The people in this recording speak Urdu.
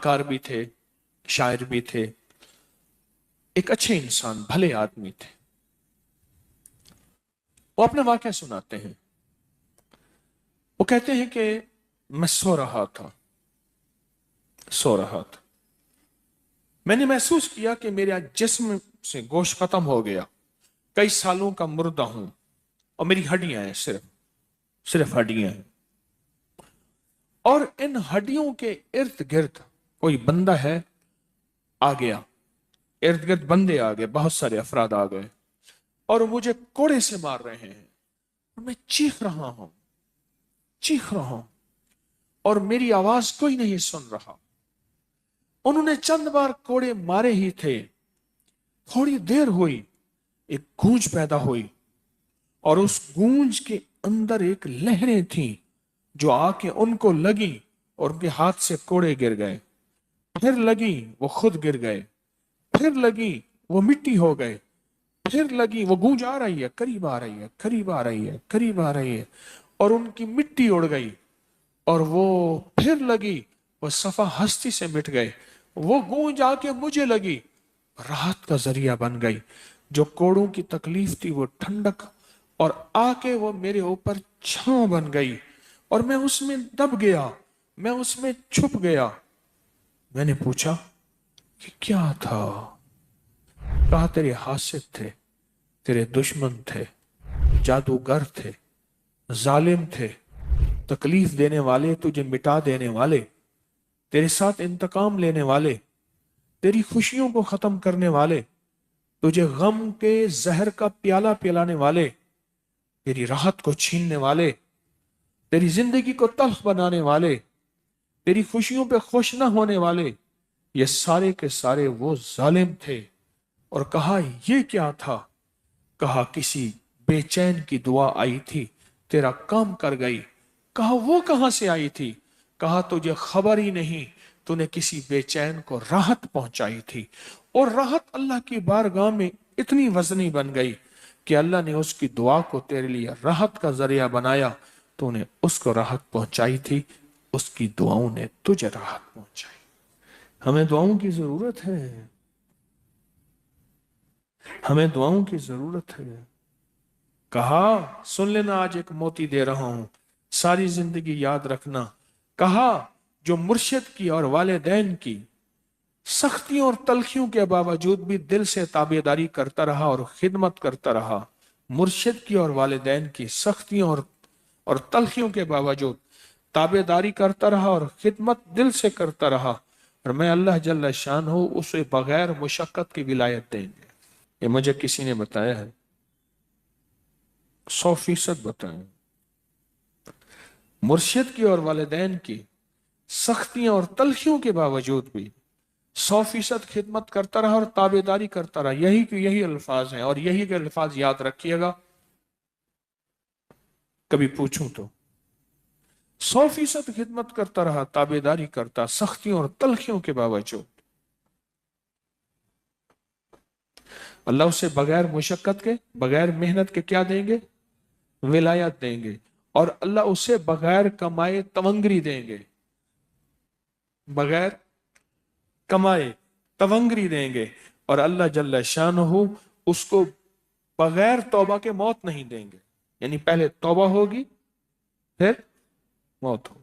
کار بھی تھے، شاعر بھی تھے، ایک اچھے انسان، بھلے آدمی تھے۔ وہ اپنا واقعہ سناتے ہیں۔ وہ کہتے ہیں کہ میں سو رہا تھا، میں نے محسوس کیا کہ میرا جسم سے گوشت ختم ہو گیا، کئی سالوں کا مردہ ہوں، اور میری ہڈیاں ہیں، صرف ہڈیاں ہیں، اور ان ہڈیوں کے ارد گرد کوئی بندہ ہے آ گیا، ارد گرد بندے آ گئے، بہت سارے افراد آ گئے، اور مجھے کوڑے سے مار رہے ہیں، اور میں چیخ رہا ہوں، اور میری آواز کوئی نہیں سن رہا۔ انہوں نے چند بار کوڑے مارے ہی تھے، تھوڑی دیر ہوئی، ایک گونج پیدا ہوئی، اور اس گونج کے اندر ایک لہریں تھیں جو آ کے ان کو لگی، اور ان کے ہاتھ سے کوڑے گر گئے، پھر لگی وہ خود گر گئے، پھر لگی وہ مٹی ہو گئے، پھر لگی وہ گونج آ رہی ہے، قریب آ رہی ہے، قریب آ رہی ہے، قریب آ رہی ہے، اور ان کی مٹی اڑ گئی، اور وہ پھر لگی، وہ صفحہ ہستی سے مٹ گئے، وہ گونج آ کے مجھے لگی، راحت کا ذریعہ بن گئی، جو کوڑوں کی تکلیف تھی وہ ٹھنڈک، اور آ کے وہ میرے اوپر چھاؤں بن گئی، اور میں اس میں دب گیا، میں اس میں چھپ گیا۔ میں نے پوچھا کہ کیا تھا؟ کہا تیرے حاسد تھے، تیرے دشمن تھے، جادوگر تھے، ظالم تھے، تکلیف دینے والے، تجھے مٹا دینے والے، تیرے ساتھ انتقام لینے والے، تیری خوشیوں کو ختم کرنے والے، تجھے غم کے زہر کا پیالہ پلانے والے، تیری راحت کو چھیننے والے، تیری زندگی کو تلخ بنانے والے، تیری خوشیوں پہ خوش نہ ہونے والے، یہ سارے کے سارے وہ ظالم تھے۔ اور کہا یہ کیا تھا؟ کہا کسی بے چین کی دعا آئی تھی، تیرا کام کر گئی۔ کہا وہ کہاں سے آئی تھی؟ کہا تجھے خبر ہی نہیں، تو نے کسی بے چین کو راحت پہنچائی تھی، اور راحت اللہ کی بارگاہ میں اتنی وزنی بن گئی کہ اللہ نے اس کی دعا کو تیرے لیے راحت کا ذریعہ بنایا، تو نے اس کو راحت پہنچائی تھی، اس کی دعاؤں نے تجھے راحت پہنچائی۔ ہمیں دعاؤں کی ضرورت ہے، ہمیں دعاؤں کی ضرورت ہے۔ کہا سن لینا، آج ایک موتی دے رہا ہوں، ساری زندگی یاد رکھنا۔ کہا جو مرشد کی اور والدین کی سختیوں اور تلخیوں کے باوجود بھی دل سے تابعداری کرتا رہا اور خدمت کرتا رہا، مرشد کی اور والدین کی سختیوں اور تلخیوں کے باوجود تابعداری کرتا رہا اور خدمت دل سے کرتا رہا، اور میں اللہ جل شانہ اسے بغیر مشقت کی ولایت دیں گے۔ یہ مجھے کسی نے بتایا ہے، 100% بتائیں۔ مرشد کی اور والدین کی سختیاں اور تلخیوں کے باوجود بھی 100% خدمت کرتا رہا اور تابعداری کرتا رہا۔ یہی الفاظ ہیں، اور یہی کے الفاظ یاد رکھیے گا، کبھی پوچھوں تو 100% خدمت کرتا رہا، تابعداری کرتا، سختیوں اور تلخیوں کے باوجود۔ اللہ اسے بغیر مشقت کے، بغیر محنت کے کیا دیں گے؟ ولایت دیں گے، اور اللہ اسے بغیر کمائے تونگری دیں گے، بغیر کمائے تونگری دیں گے، اور اللہ جل شانہ اس کو بغیر توبہ کے موت نہیں دیں گے، یعنی پہلے توبہ ہوگی پھر موت ہوگی۔